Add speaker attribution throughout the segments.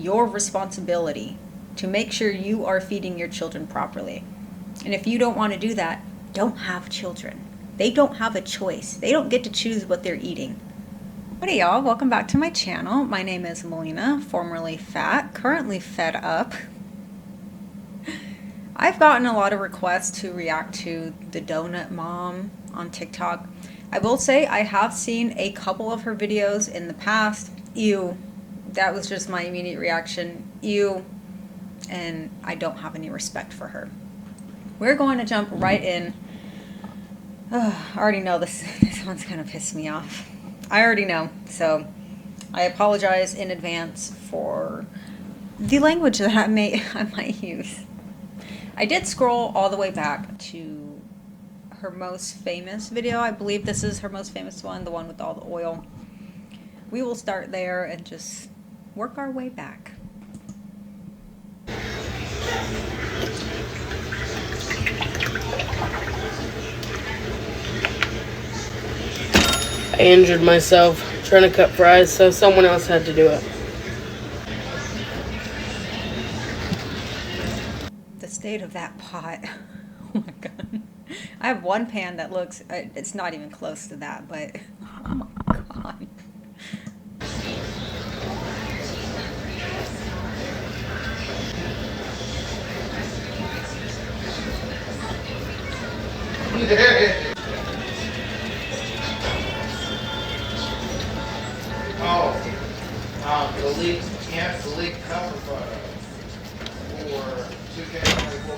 Speaker 1: your responsibility to make sure you are feeding your children properly. And if you don't want to do that, don't have children. They don't have a choice. They don't get to choose what they're eating. Hey y'all, welcome back to my channel. My name is Melina, formerly fat, currently fed up. I've gotten a lot of requests to react to the donut mom on TikTok. I will say I have seen a couple of her videos in the past. Ew. That was just my immediate reaction. Ew. And I don't have any respect for her. We're going to jump right in. Oh, I already know this one's gonna piss me off. I already know, so I apologize in advance for the language that I might use. I did scroll all the way back to her most famous video. I believe this is her most famous one, the one with all the oil. We will start there and just work our way back.
Speaker 2: I injured myself trying to cut fries, so someone else had to do it.
Speaker 1: The state of that pot. Oh my god. I have one pan that looks, it's not even close to that, but oh my god.
Speaker 3: The leak cover photo for 2K24.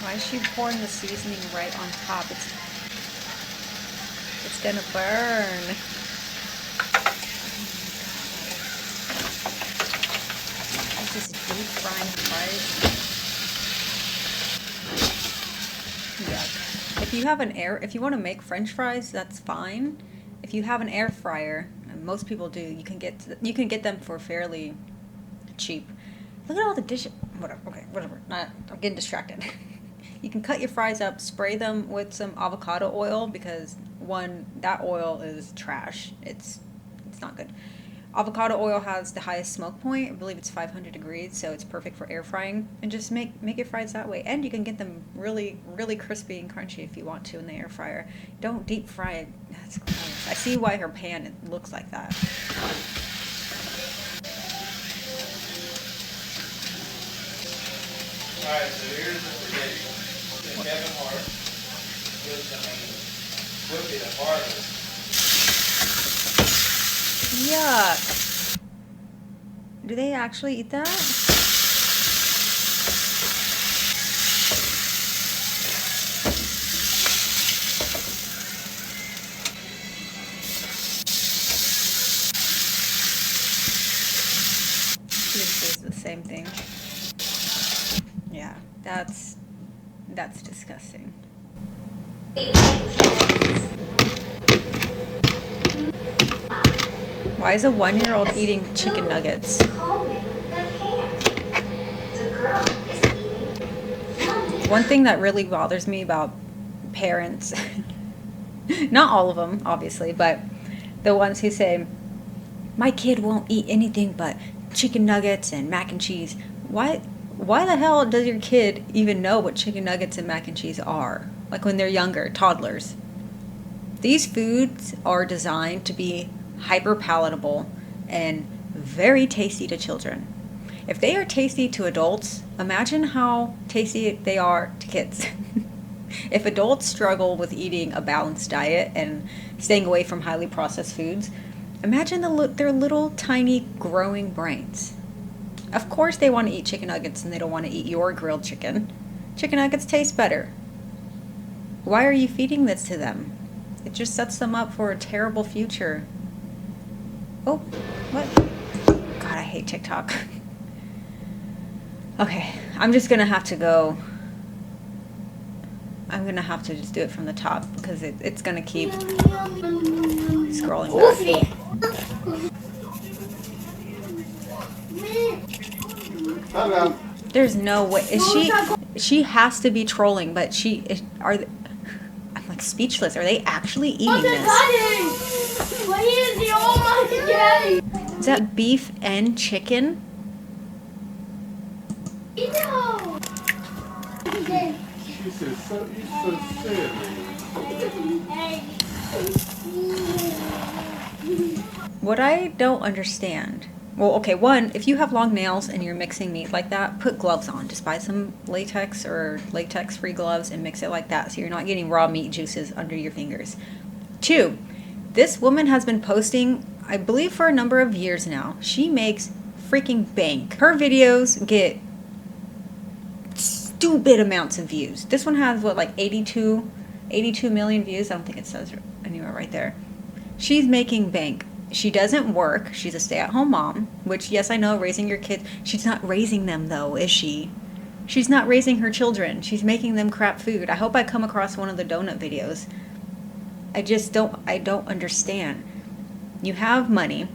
Speaker 1: Why is she pouring the seasoning right on top? It's gonna burn. It's just deep frying fries. Yuck. If you want to make French fries, that's fine. If you have an air fryer, and most people do, you can get them for fairly cheap. Look at all the dishes. Whatever. Okay, whatever. I'm getting distracted. You can cut your fries up, spray them with some avocado oil because that oil is trash. It's not good. Avocado oil has the highest smoke point. I believe it's 500 degrees, so it's perfect for air frying. And just make your fries that way. And you can get them really, really crispy and crunchy if you want to in the air fryer. Don't deep fry it. That's gross. I see why her pan looks like that.
Speaker 3: Alright, so here's the prediction. Kevin Hart would be the farthest.
Speaker 1: Yuck. Do they actually eat that? This is the same thing. Yeah, that's disgusting. Why is a 1-year-old eating chicken nuggets? One thing that really bothers me about parents, not all of them, obviously, but the ones who say, my kid won't eat anything but chicken nuggets and mac and cheese. Why the hell does your kid even know what chicken nuggets and mac and cheese are? Like when they're younger, toddlers. These foods are designed to be hyper palatable and very tasty to children. If they are tasty to adults, imagine how tasty they are to kids. If adults struggle with eating a balanced diet and staying away from highly processed foods, imagine their little tiny growing brains. Of course they want to eat chicken nuggets and they don't want to eat your grilled chicken. Chicken nuggets taste better. Why are you feeding this to them? It just sets them up for a terrible future. Oh, what? God, I hate TikTok. Okay, I'm just gonna have to go. I'm gonna have to just do it from the top because it's gonna keep scrolling back. There's no way. She has to be trolling, but I'm like speechless. Are they actually eating this? Is that beef and chicken?
Speaker 4: She said, so you so silly.
Speaker 1: What I don't understand. Well, okay, one, if you have long nails and you're mixing meat like that, put gloves on. Just buy some latex or latex-free gloves and mix it like that so you're not getting raw meat juices under your fingers. Two, this woman has been posting, I believe, for a number of years now. She makes freaking bank. Her videos get stupid amounts of views. This one has, what, like 82 million views? I don't think it says anywhere right there. She's making bank. She doesn't work. She's a stay-at-home mom, which, yes, I know, raising your kids. She's not raising them, though, is she? She's not raising her children. She's making them crap food. I hope I come across one of the donut videos. I don't understand. You have money.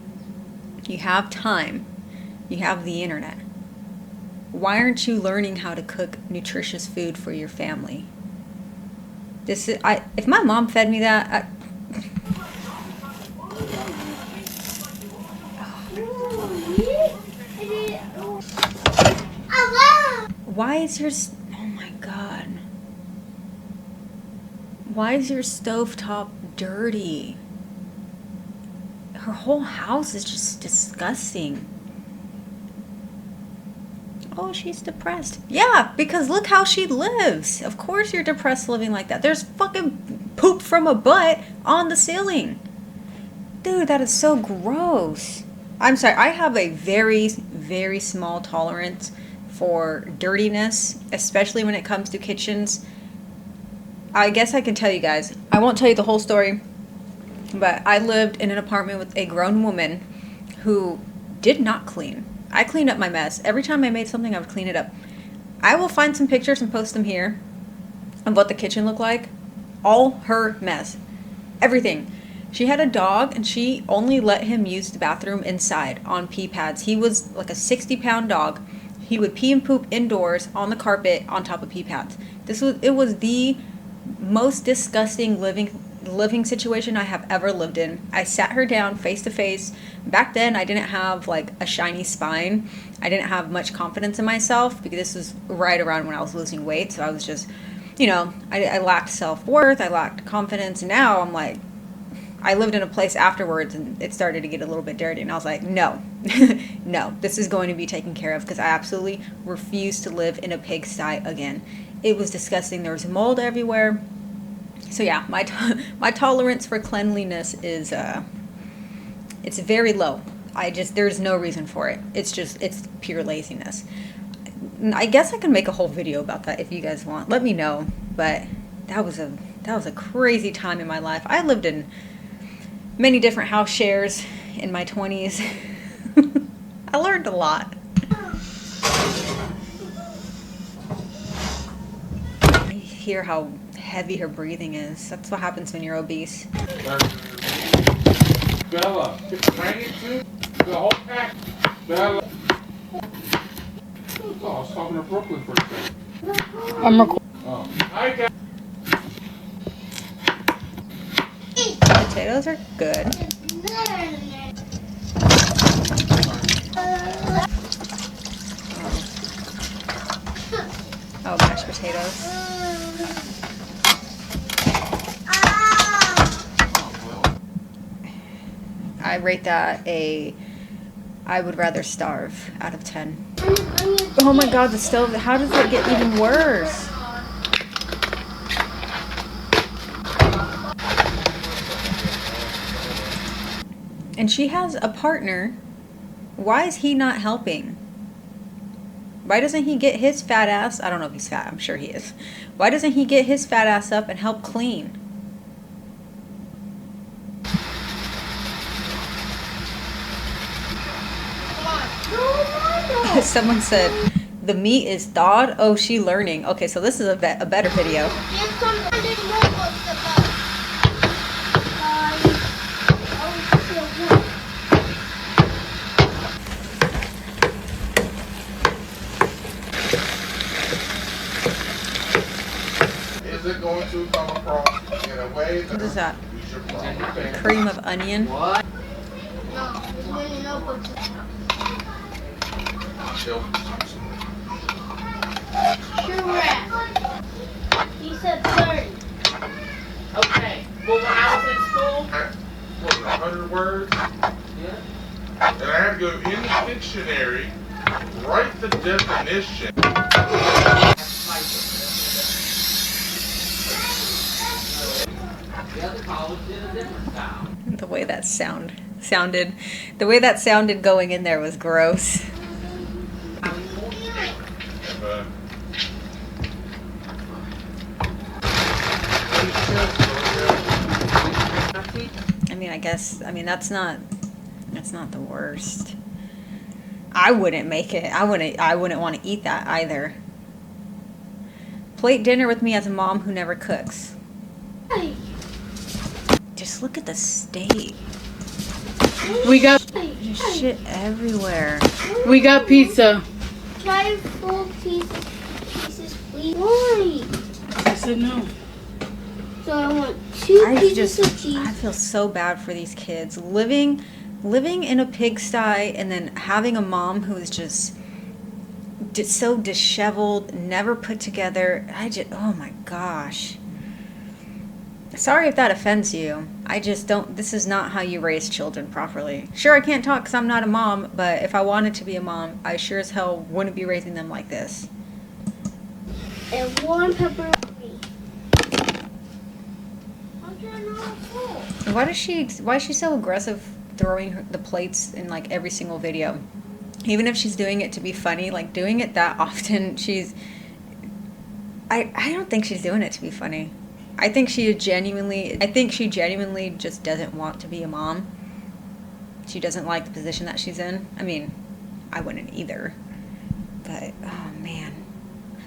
Speaker 1: You have time. You have the internet. Why aren't you learning how to cook nutritious food for your family? If my mom fed me that, why is your, oh my God. Why is your stovetop dirty? Her whole house is just disgusting. Oh, she's depressed. Yeah, because look how she lives. Of course you're depressed living like that. There's fucking poop from a butt on the ceiling. Dude, that is so gross. I'm sorry, I have a very, very small tolerance for dirtiness, especially when it comes to kitchens. I guess I can tell you guys. I won't tell you the whole story, but I lived in an apartment with a grown woman who did not clean. I cleaned up my mess. Every time I made something, I would clean it up. I will find some pictures and post them here of what the kitchen looked like. All her mess. Everything. She had a dog, and she only let him use the bathroom inside on pee pads. He was like a 60-pound dog. He would pee and poop indoors on the carpet on top of pee pads. It was the most disgusting living situation I have ever lived in. I sat her down face to face. Back then, I didn't have like a shiny spine. I didn't have much confidence in myself because this was right around when I was losing weight. So I was just, I lacked self-worth. I lacked confidence. And now I'm like, I lived in a place afterwards and it started to get a little bit dirty. And I was like, no, no, this is going to be taken care of because I absolutely refuse to live in a pigsty again. It was disgusting. There was mold everywhere. So yeah, my tolerance for cleanliness is, it's very low. There's no reason for it. It's pure laziness. I guess I can make a whole video about that if you guys want. Let me know. But that was a crazy time in my life. I lived in many different house shares in my 20s. I learned a lot. I hear how heavy her breathing is. That's what happens when you're obese.
Speaker 4: Bella, bring it to the whole pack. Bella. Oh, I was talking to Brooklyn for a second.
Speaker 2: I'm recording.
Speaker 4: Oh. Hi, guys.
Speaker 1: Potatoes are good. Oh, mashed potatoes. I rate that I would rather starve out of 10. Oh my God, the stove, how does it get even worse? And she has a partner. Why is he not helping? Why doesn't he get his fat ass? I don't know if he's fat. I'm sure he is. Why doesn't he get his fat ass up and help clean? Someone said, the meat is thawed. Oh, she learning. Okay, so this is a better video.
Speaker 4: Is it going to come across in a way that
Speaker 1: What is that?
Speaker 4: you should probably think?
Speaker 1: Cream of onion.
Speaker 3: What?
Speaker 4: No,
Speaker 3: Chill.
Speaker 5: Sure, rat. He said 30.
Speaker 2: Okay. Well, when I was in school,
Speaker 3: What, 100 words?
Speaker 2: yeah.
Speaker 3: And I have to go in the dictionary, write the definition.
Speaker 2: The other college did a different style.
Speaker 1: The way that sounded, the way that sounded going in there was gross.
Speaker 3: Uh,
Speaker 1: I mean, that's not the worst. I wouldn't make it. I wouldn't want to eat that either. Plate dinner with me as a mom who never cooks. Just look at the state.
Speaker 2: We got
Speaker 1: There's shit everywhere.
Speaker 2: pizza.
Speaker 5: Try a full pieces, please. Why?
Speaker 2: I said no.
Speaker 5: So I want 2 pieces of cheese.
Speaker 1: I feel so bad for these kids living in a pigsty and then having a mom who is just so disheveled, never put together. Oh my gosh. Sorry if that offends you. I just don't, this is not how you raise children properly. Sure, I can't talk because I'm not a mom, but if I wanted to be a mom, I sure as hell wouldn't be raising them like this.
Speaker 5: And 1 pepperoni.
Speaker 1: Why is she so aggressive throwing the plates in like every single video? Even if she's doing it to be funny, like doing it that often, I don't think she's doing it to be funny. I think she genuinely just doesn't want to be a mom. She doesn't like the position that she's in. I mean, I wouldn't either. But, oh man.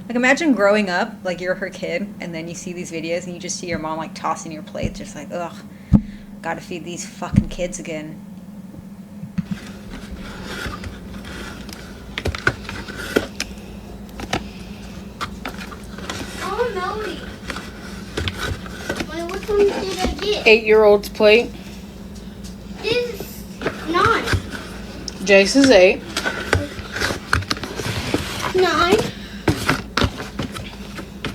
Speaker 1: Like imagine growing up, like you're her kid, and then you see these videos and you just see your mom like tossing your plates, just like, ugh, gotta feed these fucking kids again.
Speaker 5: Oh, Melody. Which one did I get?
Speaker 2: 8-year-old's plate.
Speaker 5: This is 9.
Speaker 2: Jace is 8.
Speaker 5: 9.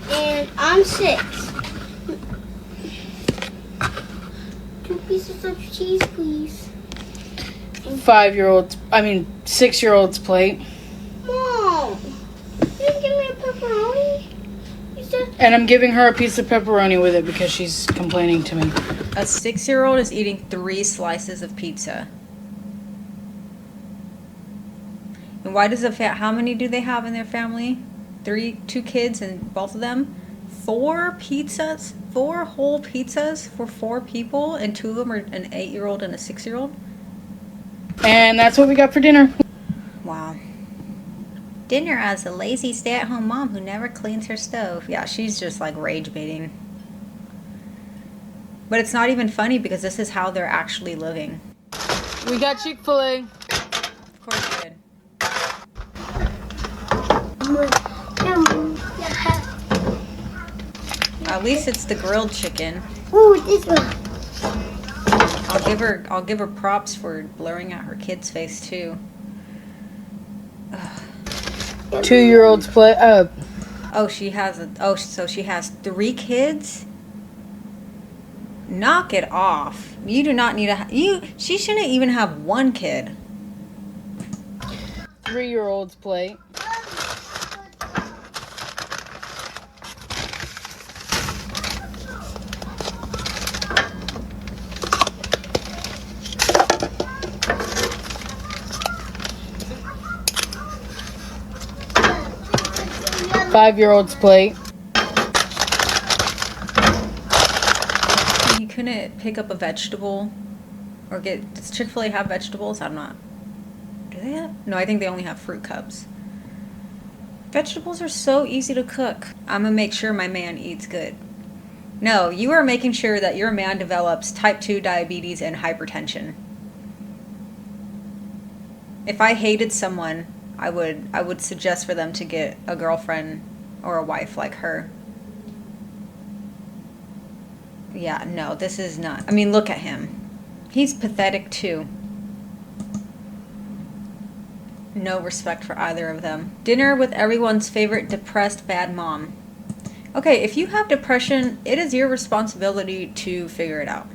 Speaker 5: And I'm 6. 2 pieces of cheese, please.
Speaker 2: 6-year-old's plate.
Speaker 5: Mom, you didn't give me a pepperoni? You said
Speaker 2: And I'm giving her a piece of pepperoni with it because she's complaining to me.
Speaker 1: A 6-year-old is eating 3 slices of pizza. And why does how many do they have in their family? 2 kids and both of them? 4 pizzas? 4 whole pizzas for 4 people, and 2 of them are an 8-year-old and a 6-year-old?
Speaker 2: And that's what we got for dinner.
Speaker 1: Wow. Dinner as a lazy stay-at-home mom who never cleans her stove. Yeah, she's just like rage baiting. But it's not even funny because this is how they're actually living.
Speaker 2: We got Chick-fil-A.
Speaker 1: Of course you did. At least it's the grilled chicken.
Speaker 5: ooh, this one.
Speaker 1: I'll give her props for blurring out her kid's face too.
Speaker 2: 2-year-old's plate.
Speaker 1: So she has 3 kids? Knock it off. You do not need she shouldn't even have 1 kid.
Speaker 2: 3-year-old's plate. Five-year-old's plate.
Speaker 1: You couldn't pick up a vegetable or does Chick-fil-A have vegetables? I'm not. Do they have? No, I think they only have fruit cups. Vegetables are so easy to cook. I'm gonna make sure my man eats good. No, you are making sure that your man develops type 2 diabetes and hypertension. If I hated someone, I would suggest for them to get a girlfriend or a wife like her. Yeah, no, this is not. I mean, look at him. He's pathetic too. no respect for either of them. Dinner with everyone's favorite depressed bad mom. Okay, if you have depression, it is your responsibility to figure it out.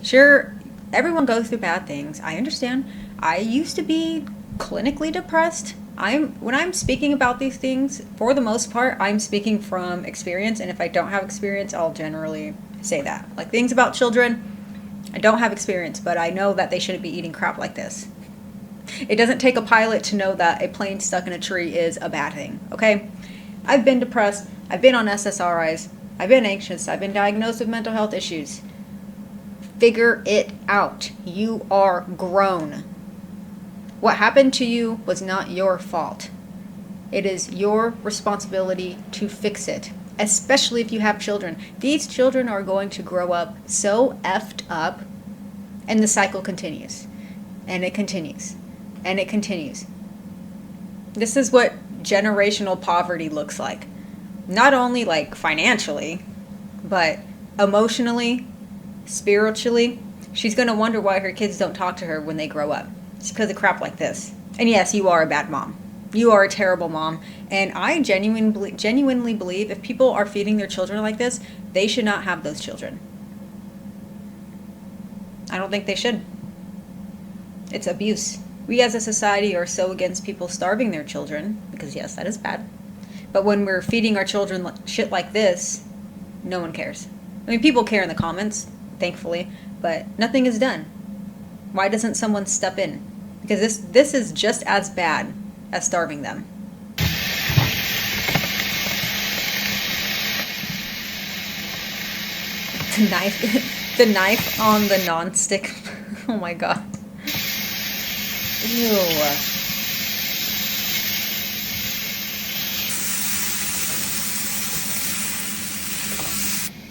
Speaker 1: Sure, everyone goes through bad things. I understand. I used to be clinically depressed. When I'm speaking about these things, for the most part, I'm speaking from experience, and if I don't have experience, I'll generally say that. Like things about children, I don't have experience, but I know that they shouldn't be eating crap like this. It doesn't take a pilot to know that a plane stuck in a tree is a bad thing, okay? I've been depressed, I've been on SSRIs, I've been anxious, I've been diagnosed with mental health issues. Figure it out. You are grown. What happened to you was not your fault. It is your responsibility to fix it, especially if you have children. These children are going to grow up so effed up, and the cycle continues. And it continues. And it continues. This is what generational poverty looks like. Not only like financially, but emotionally, spiritually. She's going to wonder why her kids don't talk to her when they grow up. It's because of crap like this. And yes, you are a bad mom. You are a terrible mom. And I genuinely believe if people are feeding their children like this, they should not have those children. I don't think they should. It's abuse. We as a society are so against people starving their children, because yes, that is bad. But when we're feeding our children shit like this, no one cares. I mean, people care in the comments, thankfully, but nothing is done. Why doesn't someone step in? Because this is just as bad as starving them. The knife on the non-stick. Oh my god. Ew.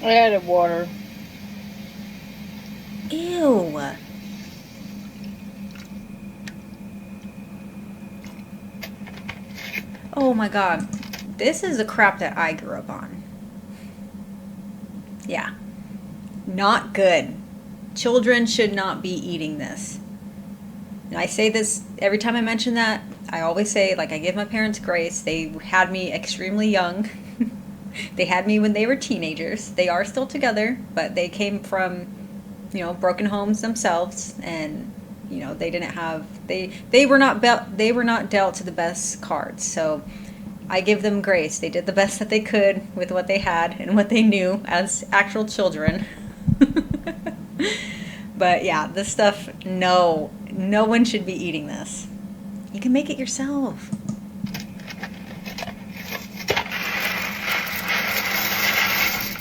Speaker 2: I added water.
Speaker 1: Ew. Oh my god. This is the crap that I grew up on. Yeah. Not good. Children should not be eating this. And I say this every time I mention that. I always say, like, I give my parents grace. They had me extremely young. They had me when they were teenagers. They are still together, but they came from, broken homes themselves, and they didn't have they were not dealt to the best cards. So I give them grace. They did the best that they could with what they had and what they knew as actual children. But yeah, this stuff, no one should be eating this. You can make it yourself.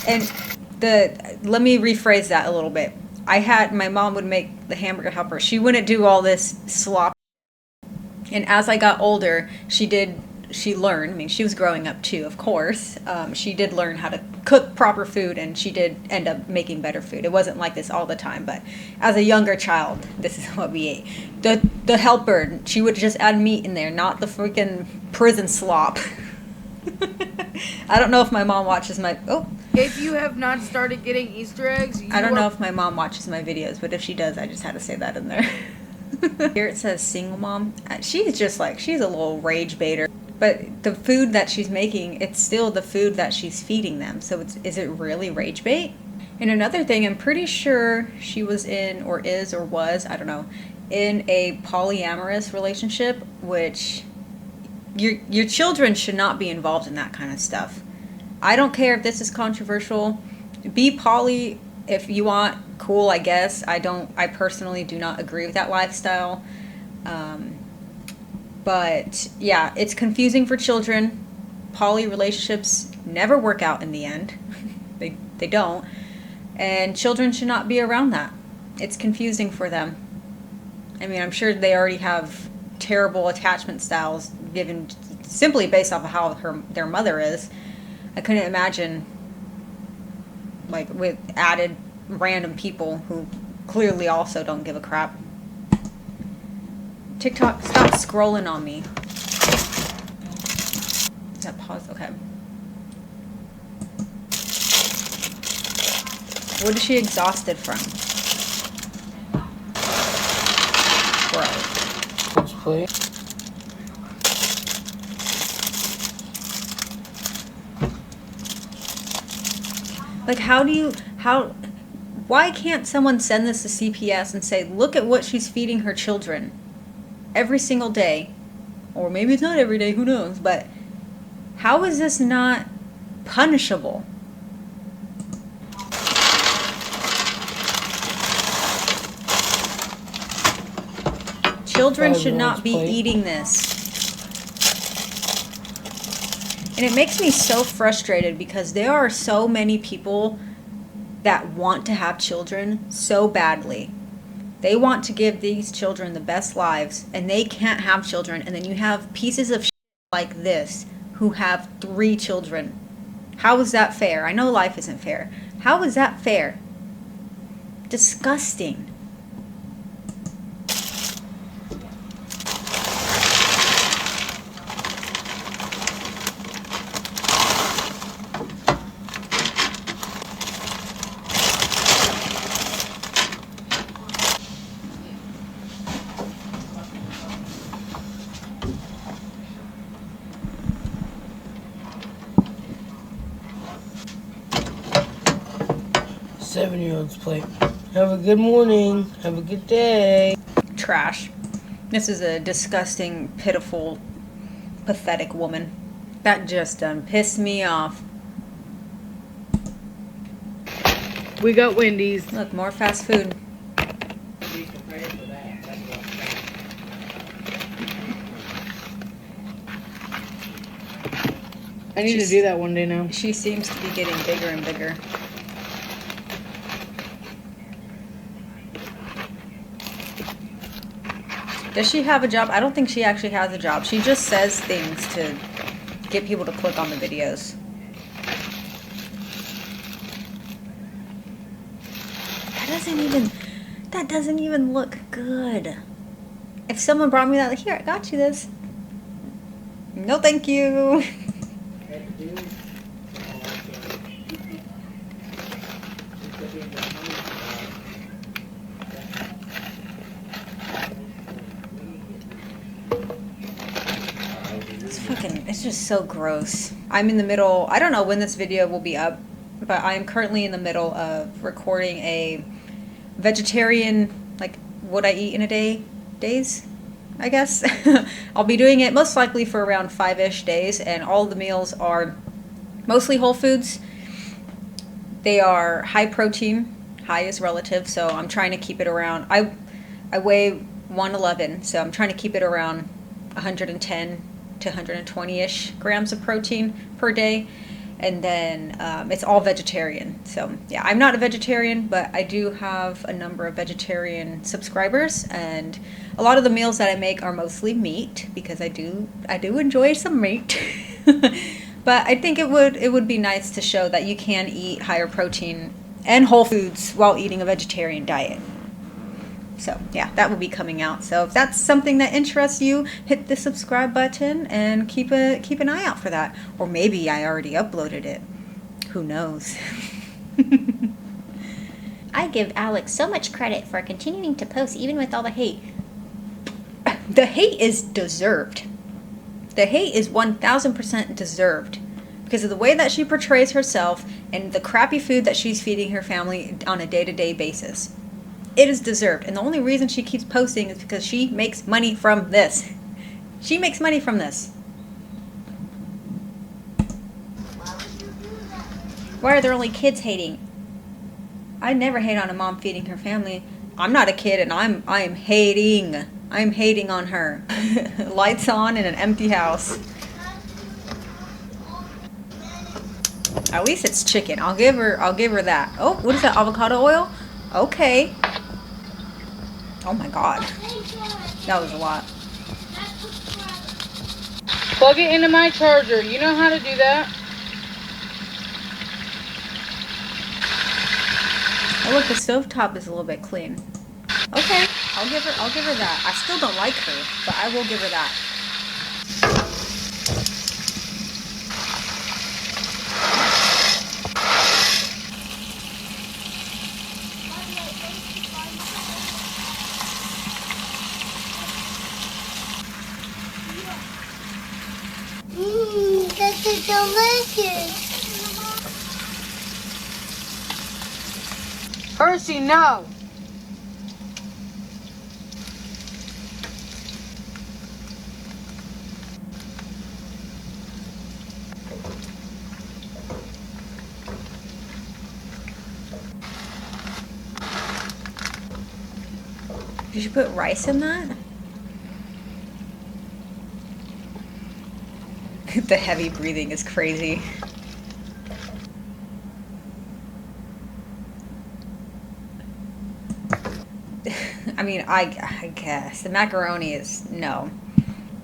Speaker 1: And let me rephrase that a little bit. My mom would make the hamburger helper. She wouldn't do all this slop. And as I got older, she learned, I mean, she was growing up too, of course. She did learn how to cook proper food, and she did end up making better food. It wasn't like this all the time, but as a younger child, this is what we ate. The helper, she would just add meat in there, not the freaking prison slop. I don't know if my mom watches my... Oh.
Speaker 2: If you have not started getting Easter eggs...
Speaker 1: I don't know if my mom watches my videos, but if she does, I just had to say that in there. Here it says single mom. She's just like, she's a little rage baiter. But the food that she's making, it's still the food that she's feeding them. So is it really rage bait? And another thing, I'm pretty sure she was in, or is, or was, I don't know, in a polyamorous relationship, which your children should not be involved in that kind of stuff. I don't care if this is controversial. Be poly if you want, cool, I guess. I personally do not agree with that lifestyle. But yeah, it's confusing for children. Poly relationships never work out in the end. They don't. And children should not be around that. It's confusing for them. I mean, I'm sure they already have terrible attachment styles given simply based off of how their mother is. I couldn't imagine, like, with added random people who clearly also don't give a crap. TikTok, stop scrolling on me. Is that pause? Okay. What is she exhausted from? Bro.
Speaker 2: plate.
Speaker 1: Like, why can't someone send this to CPS and say, look at what she's feeding her children every single day? Or maybe it's not every day, who knows? But how is this not punishable? Children should not be eating this. And it makes me so frustrated because there are so many people that want to have children so badly. They want to give these children the best lives, and they can't have children. And then you have pieces of shit like this who have 3 children. How is that fair? I know life isn't fair. How is that fair? Disgusting.
Speaker 2: Seven-year-old's plate. Have a good morning. Have a good day.
Speaker 1: Trash. This is a disgusting, pitiful, pathetic woman. That just pissed me off.
Speaker 2: We got Wendy's.
Speaker 1: Look, more fast food.
Speaker 2: I need to do that one day now.
Speaker 1: She seems to be getting bigger and bigger. Does she have a job? I don't think she actually has a job. She just says things to get people to click on the videos. That doesn't even look good. If someone brought me that, like, here, I got you this. No, thank you. It's just so gross. I'm in the middle, I don't know when this video will be up, but I am currently in the middle of recording a vegetarian, like, what I eat in a day, days, I guess. I'll be doing it most likely for around 5-ish days, and all the meals are mostly whole foods. They are high protein, high is relative, so I'm trying to keep it around, I weigh 111, so I'm trying to keep it around 110 to 120-ish grams of protein per day. And then it's all vegetarian. So yeah, I'm not a vegetarian, but I do have a number of vegetarian subscribers, and a lot of the meals that I make are mostly meat because I do enjoy some meat. But I think it would be nice to show that you can eat higher protein and whole foods while eating a vegetarian diet. So yeah, that will be coming out. So if that's something that interests you, hit the subscribe button and keep an eye out for that. Or maybe I already uploaded it. Who knows?
Speaker 5: I give Alex so much credit for continuing to post even with all the hate.
Speaker 1: The hate is deserved. The hate is 1000% deserved because of the way that she portrays herself and the crappy food that she's feeding her family on a day-to-day basis. It is deserved. And the only reason she keeps posting is because she makes money from this. She makes money from this. Why are there only kids hating? I never hate on a mom feeding her family. I'm not a kid and I am hating. I'm hating on her. Lights on in an empty house. At least it's chicken. I'll give her that. Oh, what is that? Avocado oil? Okay. Oh my god. That was a lot.
Speaker 2: Plug it into my charger. You know how to do that.
Speaker 1: Oh look, the stovetop is a little bit clean. Okay, I'll give her that. I still don't like her, but I will give her that.
Speaker 5: is delicious.
Speaker 2: Percy, no.
Speaker 1: Did you put rice in that? The heavy breathing is crazy. I mean, I guess. The macaroni is, no.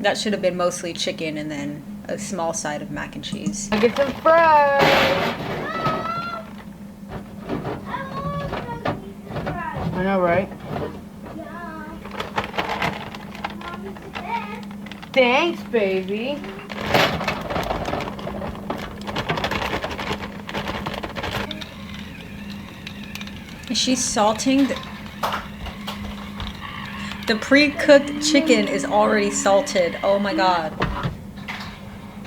Speaker 1: That should have been mostly chicken and then a small side of mac and cheese.
Speaker 2: I get some fries. I know, right? Thanks, baby.
Speaker 1: Is she salting? The pre-cooked chicken is already salted. Oh my god.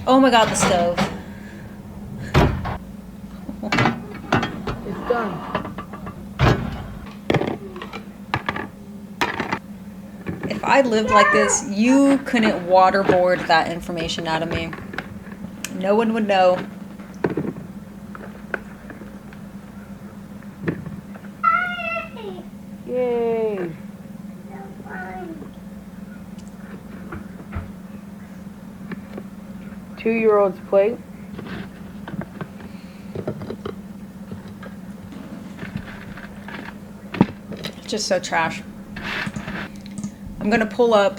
Speaker 1: Oh my god, the stove.
Speaker 2: It's done.
Speaker 1: If I lived like this, you couldn't waterboard that information out of me. No one would know.
Speaker 2: Yay. 2-year-old's plate.
Speaker 1: Just so trash. I'm gonna pull up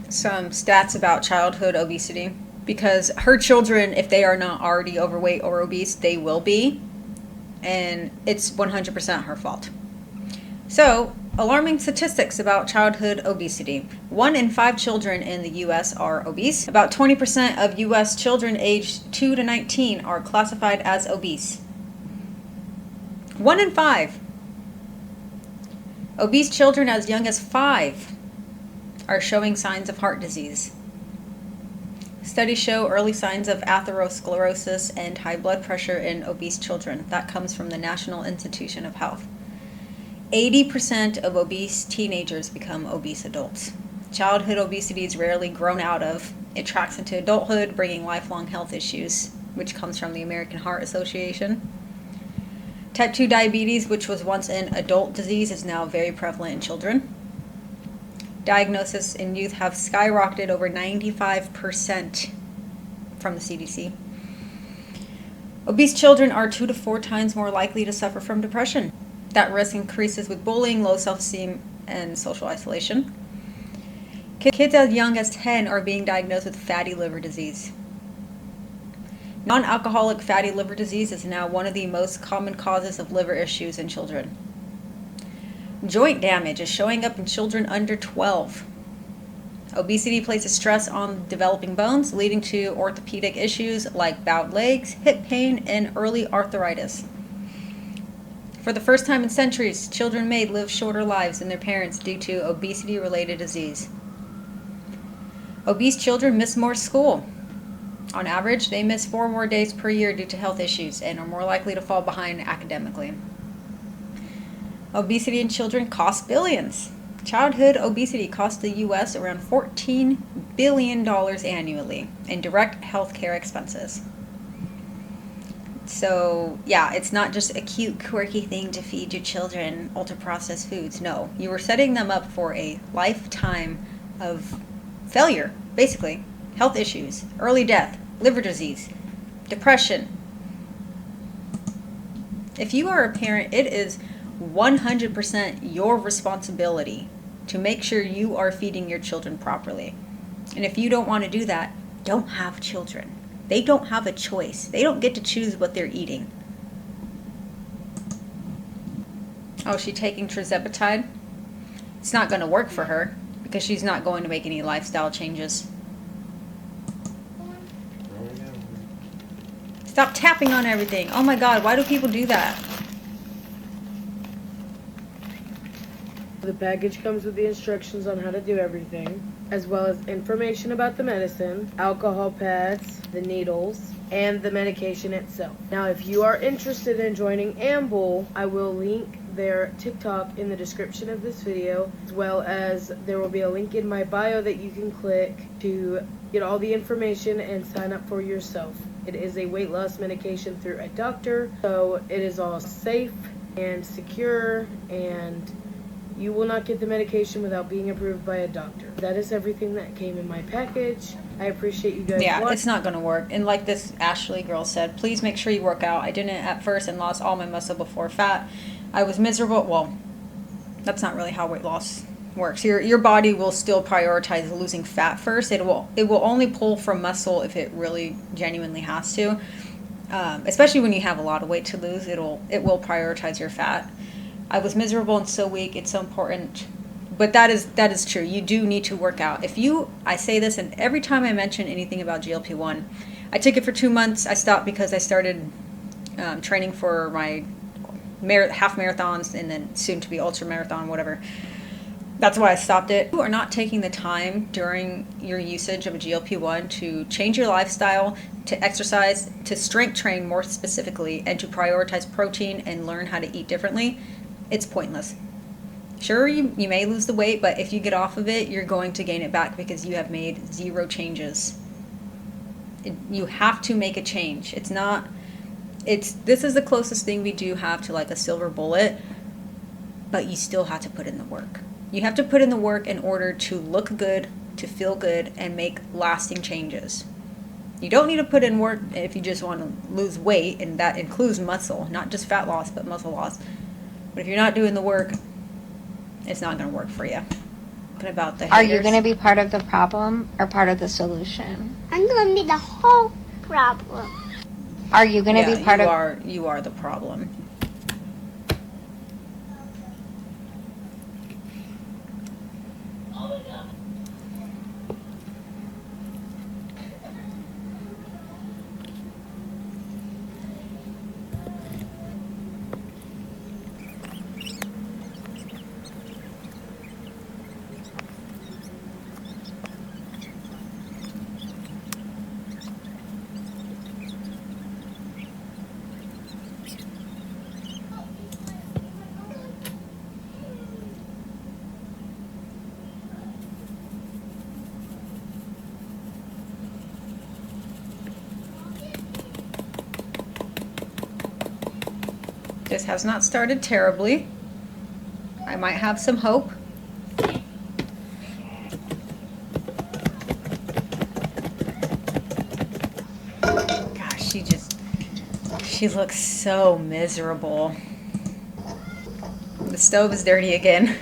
Speaker 1: some stats about childhood obesity because her children, if they are not already overweight or obese, they will be, and it's 100% her fault. So, alarming statistics about childhood obesity. 1 in 5 children in the U.S. are obese. About 20% of U.S. children aged 2 to 19 are classified as obese. 1 in 5. Obese children as young as 5 are showing signs of heart disease. Studies show early signs of atherosclerosis and high blood pressure in obese children. That comes from the National Institution of Health. 80% of obese teenagers become obese adults. Childhood obesity is rarely grown out of. It tracks into adulthood, bringing lifelong health issues, which comes from the American Heart Association. Type 2 diabetes, which was once an adult disease, is now very prevalent in children. Diagnosis in youth have skyrocketed over 95% from the CDC. Obese children are 2 to 4 times more likely to suffer from depression. That risk increases with bullying, low self-esteem, and social isolation. Kids as young as 10 are being diagnosed with fatty liver disease. Non-alcoholic fatty liver disease is now one of the most common causes of liver issues in children. Joint damage is showing up in children under 12. Obesity places stress on developing bones, leading to orthopedic issues like bowed legs, hip pain, and early arthritis. For the first time in centuries, children may live shorter lives than their parents due to obesity-related disease. Obese children miss more school. On average, they miss 4 more days per year due to health issues and are more likely to fall behind academically. Obesity in children costs billions. Childhood obesity costs the U.S. around $14 billion annually in direct healthcare expenses. So, yeah, it's not just a cute, quirky thing to feed your children ultra-processed foods. No, you are setting them up for a lifetime of failure, basically. Health issues, early death, liver disease, depression. If you are a parent, it is 100% your responsibility to make sure you are feeding your children properly. And if you don't want to do that, don't have children. They don't have a choice. They don't get to choose what they're eating. Oh, is she taking tirzepatide? It's not going to work for her because she's not going to make any lifestyle changes. Stop tapping on everything. Oh my God, why do people do that?
Speaker 2: The package comes with the instructions on how to do everything, as well as information about the medicine, alcohol pads, the needles, and the medication itself. Now, if you are interested in joining Amble, I will link their TikTok in the description of this video, as well as there will be a link in my bio that you can click to get all the information and sign up for yourself. It is a weight loss medication through a doctor, so it is all safe and secure, and you will not get the medication without being approved by a doctor. That is everything that came in my package. I appreciate you guys.
Speaker 1: Yeah, it's not going to work. And like this Ashley girl said, please make sure you work out. I didn't at first and lost all my muscle before fat. I was miserable. Well, that's not really how weight loss works. Your body will still prioritize losing fat first. It will only pull from muscle if it really genuinely has to. Especially when you have a lot of weight to lose, it will prioritize your fat. I was miserable and so weak. It's so important. But that is true. You do need to work out. I say this, and every time I mention anything about GLP-1, I took it for 2 months. I stopped because I started training for my half marathons and then soon to be ultra marathon, whatever. That's why I stopped it. If you are not taking the time during your usage of a GLP-1 to change your lifestyle, to exercise, to strength train more specifically, and to prioritize protein and learn how to eat differently, it's pointless. Sure, you may lose the weight, but if you get off of it, you're going to gain it back because you have made 0 changes. You have to make a change. This is the closest thing we do have to like a silver bullet, but you still have to put in the work. You have to put in the work in order to look good, to feel good, and make lasting changes. You don't need to put in work if you just want to lose weight, and that includes muscle, not just fat loss, but muscle loss. But if you're not doing the work, it's not going to work for you. What about the haters?
Speaker 5: Are you going to be part of the problem or part of the solution? I'm going to be the whole problem. Are you going to be part of...
Speaker 1: You are the problem. This has not started terribly. I might have some hope. Gosh, she looks so miserable. The stove is dirty again.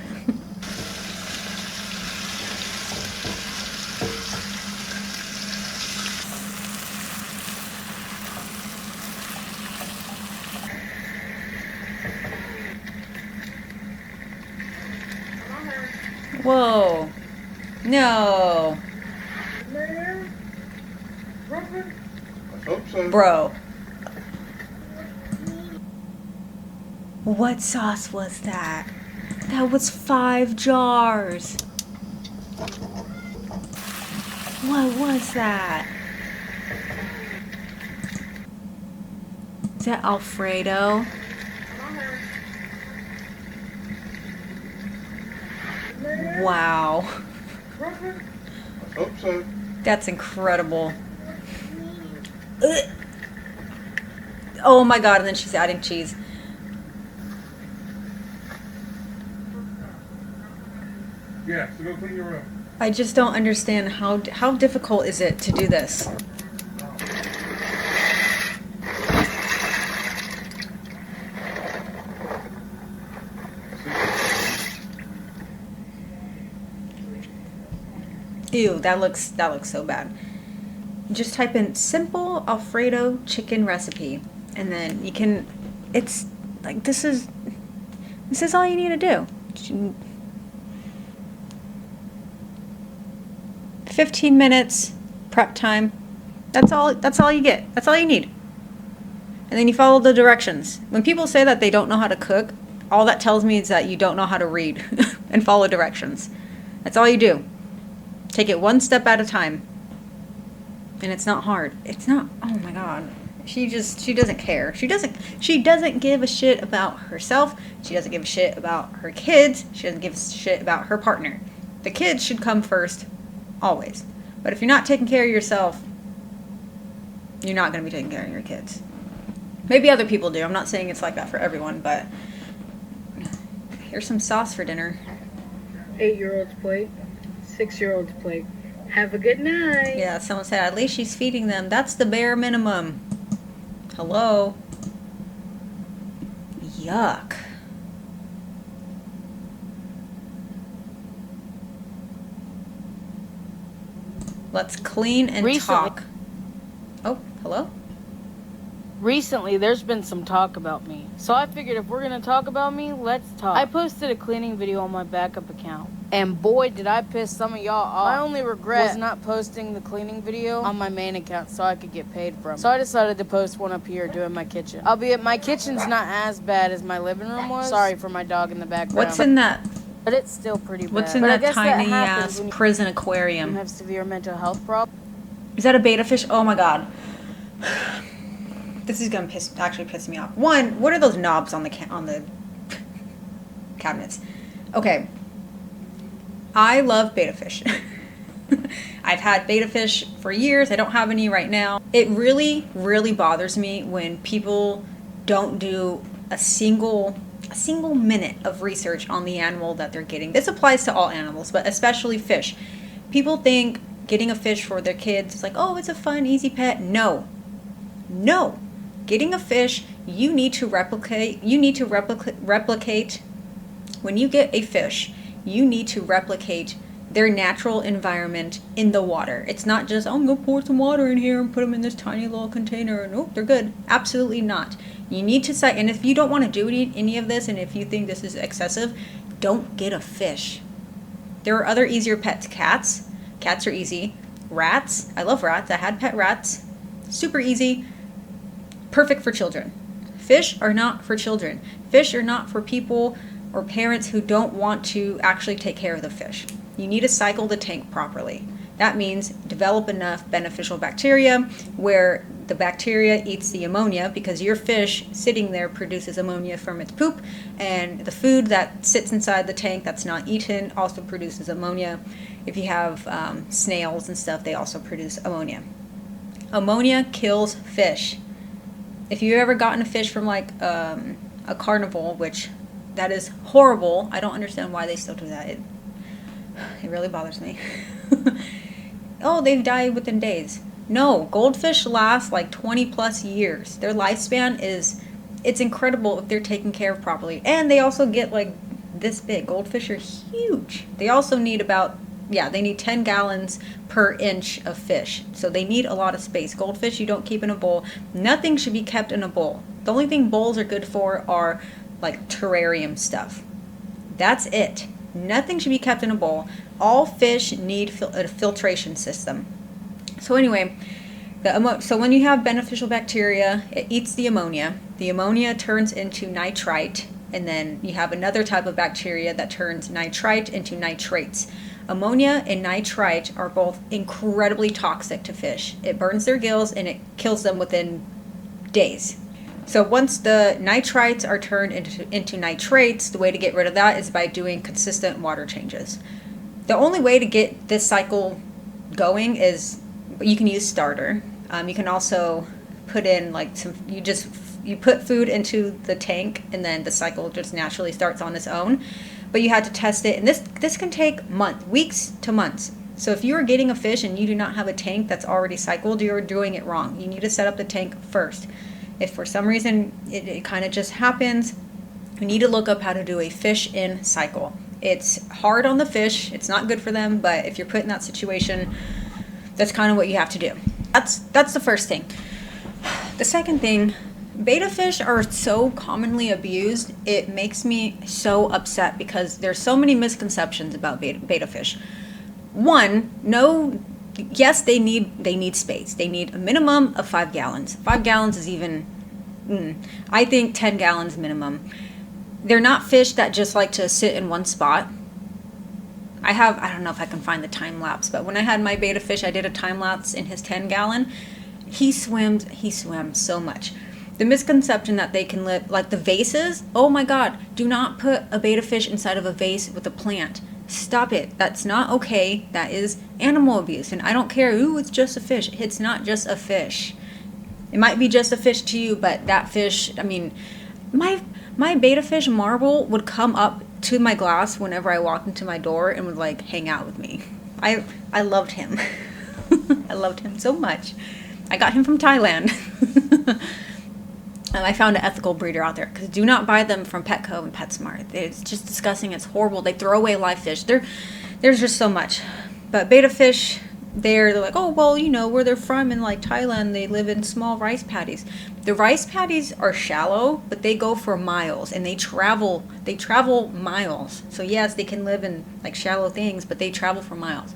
Speaker 1: Whoa. No.
Speaker 3: I hope so.
Speaker 1: Bro. What sauce was that? That was 5 jars. What was that? Is that Alfredo? Wow.
Speaker 3: I hope so.
Speaker 1: That's incredible. Ugh. Oh my god, and then she's adding cheese.
Speaker 4: Yeah, so go clean your room.
Speaker 1: I just don't understand how difficult is it to do this? Ew, that looks so bad. Just type in simple Alfredo chicken recipe, and then you can. It's like this is all you need to do. 15 minutes prep time. That's all you get. That's all you need. And then you follow the directions. When people say that they don't know how to cook, all that tells me is that you don't know how to read. and follow directions. That's all you do. Take it one step at a time. And it's not hard. It's not, oh my God. She doesn't care. She doesn't give a shit about herself. She doesn't give a shit about her kids. She doesn't give a shit about her partner. The kids should come first, always. But if you're not taking care of yourself, you're not going to be taking care of your kids. Maybe other people do. I'm not saying it's like that for everyone, but here's some sauce for dinner.
Speaker 2: 8-year-old's plate, 6-year-old's plate. Have a good night.
Speaker 1: Yeah, someone said, at least she's feeding them. That's the bare minimum. Hello? Yuck. Let's clean and talk. Oh, hello?
Speaker 6: Recently, there's been some talk about me. So I figured if we're going to talk about me, let's talk. I posted a cleaning video on my backup account. And boy, did I piss some of y'all off. My only regret was not posting the cleaning video on my main account so I could get paid from it. So I decided to post one up here doing my kitchen. Albeit my kitchen's not as bad as my living room was. Sorry for my dog in the background.
Speaker 1: What's in that?
Speaker 6: But it's still pretty bad.
Speaker 1: What's in that tiny ass prison aquarium?
Speaker 6: You have severe mental health problems.
Speaker 1: Is that a beta fish? Oh my God. This is gonna actually piss me off. One, what are those knobs on the cabinets? Okay. I love beta fish. I've had beta fish for years. I don't have any right now. It really, really bothers me when people don't do a single minute of research on the animal that they're getting. This applies to all animals, but especially fish. People think getting a fish for their kids is like, oh, it's a fun, easy pet. No. Getting a fish, you need to replicate. When you get a fish, you need to replicate their natural environment in the water. It's not just, oh, I'm going to pour some water in here and put them in this tiny little container and oh, they're good. Absolutely not. You need to say, and if you don't want to do any of this, and if you think this is excessive, don't get a fish. There are other easier pets. Cats are easy. Rats, I love rats. I had pet rats. Super easy. Perfect for children. Fish are not for children. Fish are not for people or parents who don't want to actually take care of the fish. You need to cycle the tank properly. That means develop enough beneficial bacteria where the bacteria eats the ammonia, because your fish sitting there produces ammonia from its poop, and the food that sits inside the tank that's not eaten also produces ammonia. If you have snails and stuff, they also produce ammonia. Ammonia kills fish. If you've ever gotten a fish from like a carnival, which that is horrible. I don't understand why they still do that. It really bothers me. Oh, they've died within days. No, goldfish last like 20 plus years. Their lifespan it's incredible if they're taken care of properly. And they also get like this big. Goldfish are huge. They also need they need 10 gallons per inch of fish. So they need a lot of space. Goldfish you don't keep in a bowl. Nothing should be kept in a bowl. The only thing bowls are good for are like terrarium stuff. That's it. Nothing should be kept in a bowl. All fish need a filtration system. So anyway, so when you have beneficial bacteria, it eats the ammonia. The ammonia turns into nitrite, and then you have another type of bacteria that turns nitrite into nitrates. Ammonia and nitrite are both incredibly toxic to fish. It burns their gills and it kills them within days. So once the nitrites are turned into nitrates, the way to get rid of that is by doing consistent water changes. The only way to get this cycle going is you can use starter. You can also put in like you put food into the tank and then the cycle just naturally starts on its own. But you have to test it, and this can take weeks to months. So if you are getting a fish and you do not have a tank that's already cycled, you're doing it wrong. You need to set up the tank first. If for some reason it kind of just happens, you need to look up how to do a fish in cycle. It's hard on the fish. It's not good for them, but if you're put in that situation, that's kind of what you have to do. That's the first thing. The second thing, beta fish are so commonly abused. It makes me so upset because there's so many misconceptions about beta fish. One, yes, they need space. They need a minimum of 5 gallons. 5 gallons is even, I think 10 gallons minimum. They're not fish that just like to sit in one spot. I don't know if I can find the time lapse, but when I had my betta fish, I did a time lapse in his 10-gallon. He swims so much. The misconception that they can live, like the vases, oh my God, do not put a betta fish inside of a vase with a plant. Stop it. That's not okay. That is animal abuse. And I don't care, ooh, it's just a fish. It's not just a fish. It might be just a fish to you, but that fish, I mean, my betta fish Marble would come up to my glass whenever I walked into my door and would like hang out with me. I loved him. I loved him so much. I got him from Thailand. And I found an ethical breeder out there, because do not buy them from Petco and PetSmart. It's just disgusting. It's horrible. They throw away live fish. There's just so much. But betta fish, they're like, oh, well, you know, where they're from in like Thailand, they live in small rice paddies. The rice paddies are shallow, but they go for miles, and they travel miles. So yes, they can live in like shallow things, but they travel for miles.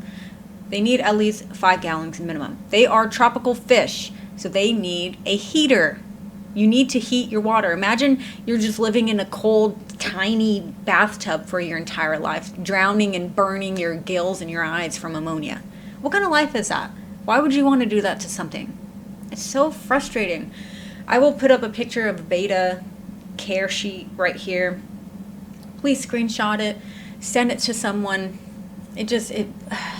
Speaker 1: They need at least 5 gallons minimum. They are tropical fish, so they need a heater. You need to heat your water. Imagine you're just living in a cold, tiny bathtub for your entire life, drowning and burning your gills and your eyes from ammonia. What kind of life is that? Why would you want to do that to something? It's so frustrating. I will put up a picture of a betta care sheet right here. Please screenshot it, send it to someone. It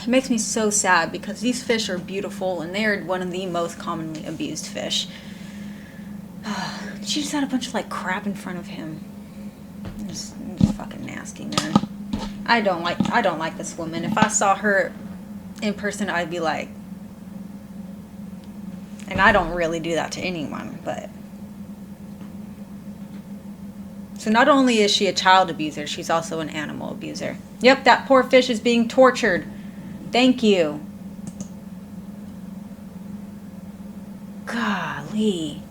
Speaker 1: makes me so sad, because these fish are beautiful and they are one of the most commonly abused fish. She just had a bunch of like crap in front of him. Just fucking nasty, man. I don't like this woman. If I saw her in person, I'd be like, and I don't really do that to anyone, but. So not only is she a child abuser, she's also an animal abuser. Yep, that poor fish is being tortured. Thank you. Golly.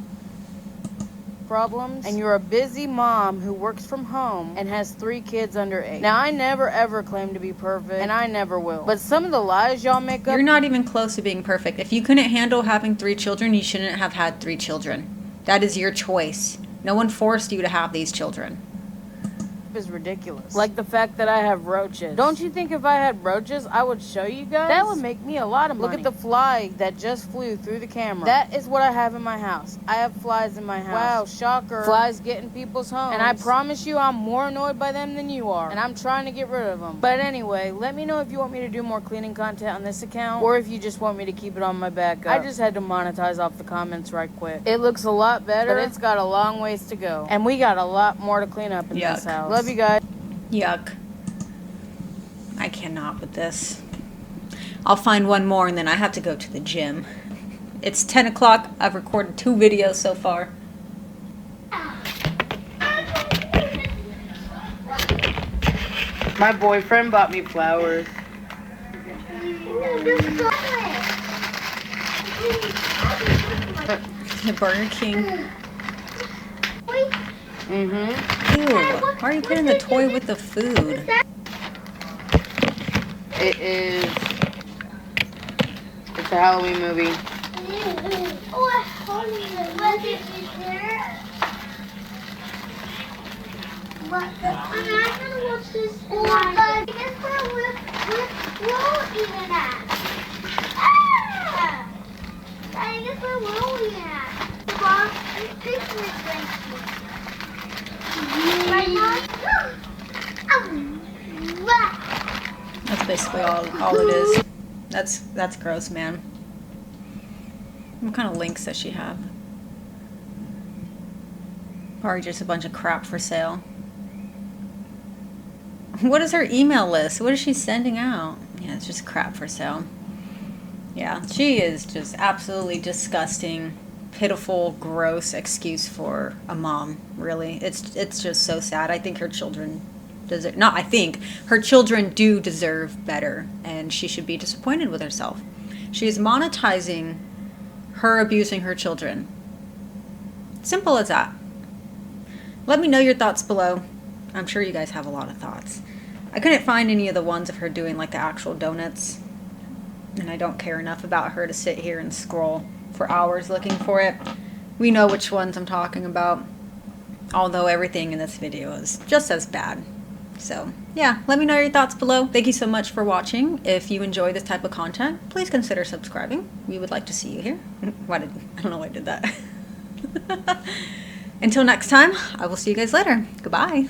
Speaker 6: Problems, and you're a busy mom who works from home and has 3 kids under 8. Now, I never ever claim to be perfect, and I never will. But some of the lies y'all make up...
Speaker 1: You're not even close to being perfect. If you couldn't handle having 3 children, you shouldn't have had 3 children. That is your choice. No one forced you to have these children.
Speaker 6: Is ridiculous. Like the fact that I have roaches. Don't you think if I had roaches, I would show you guys? That would make me a lot of money. Look at the fly that just flew through the camera. That is what I have in my house. I have flies in my house. Wow, shocker. Flies get in people's homes. And I promise you, I'm more annoyed by them than you are. And I'm trying to get rid of them. But anyway, let me know if you want me to do more cleaning content on this account, or if you just want me to keep it on my backup. I just had to monetize off the comments right quick. It looks a lot better, but it's got a long ways to go. And we got a lot more to clean up in this house. Love you guys.
Speaker 1: Yuck. I cannot with this. I'll find one more and then I have to go to the gym. It's 10 o'clock. I've recorded 2 videos so far.
Speaker 2: My boyfriend bought me flowers.
Speaker 1: The Burger King.
Speaker 2: Mm-hmm.
Speaker 1: Ew. Why are you putting the toy with the food?
Speaker 2: It's a Halloween movie.
Speaker 1: That's basically all it is. That's gross, man. What kind of links does she have? Or just a bunch of crap for sale. What is her email list? What is she sending out? Yeah, it's just crap for sale. Yeah, she is just absolutely disgusting, pitiful, gross excuse for a mom, really. It's just so sad. I think her children deserve, not I think, her children do deserve better, and she should be disappointed with herself. She is monetizing her abusing her children. Simple as that. Let me know your thoughts below. I'm sure you guys have a lot of thoughts. I couldn't find any of the ones of her doing like the actual donuts, and I don't care enough about her to sit here and scroll for hours looking for it. We know which ones I'm talking about, although everything in this video is just as bad. So yeah, let me know your thoughts below. Thank you so much for watching. If you enjoy this type of content, please consider subscribing. We would like to see you here. I don't know why I did that. Until next time, I will see you guys later. Goodbye.